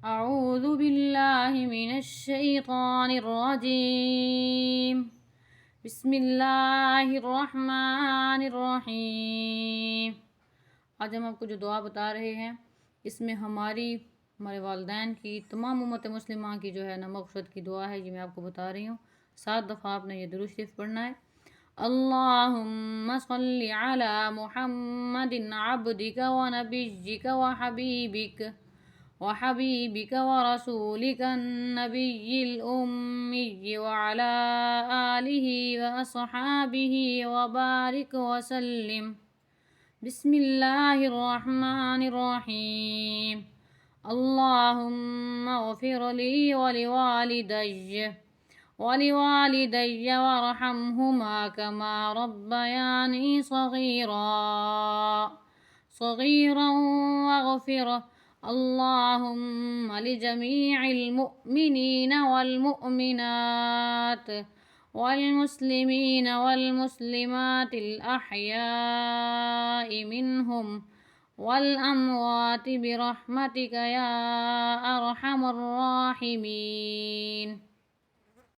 अऊज़ु बिल्लाहि मिनश्शैतानिर्रजीम। बिस्मिल्लाहिर्रहमानिर्रहीम। आज हम आपको जो दुआ बता रहे हैं, इसमें हमारे वालिदैन की, तमाम उम्मत मुस्लिमा की जो है ना मग़फ़िरत की दुआ है। ये मैं आपको बता रही हूँ। 7 दफ़ा आपने ये दुरूद शरीफ पढ़ना है। अल्लाहुम्मा सल्लि अला मुहम्मदिन अब्दिका व नबिय्यिका व हबीबिका व रसूलिका नबिय्यिल उम्मी व अला आलिहि व अस्हाबिहि व बारिक व सल्लिम। बिस्मिल्लाहिर्रहमानिर्रहीम। अल्लाहुम्मा ग़फ़िर ली वलिवालिदैय वरहमहुमा कमा रब्बयानी सग़ीरन वग़फ़िर अल्लाहुम्मा लिजमीइल मुअ्मिनीना वल मुअ्मिनात वल्मुस्लिमीन वल्मुस्लिमातिल अहयाइ मिनहुम वल अमवाति बिरहमतिका या अरहमर राहिमीन।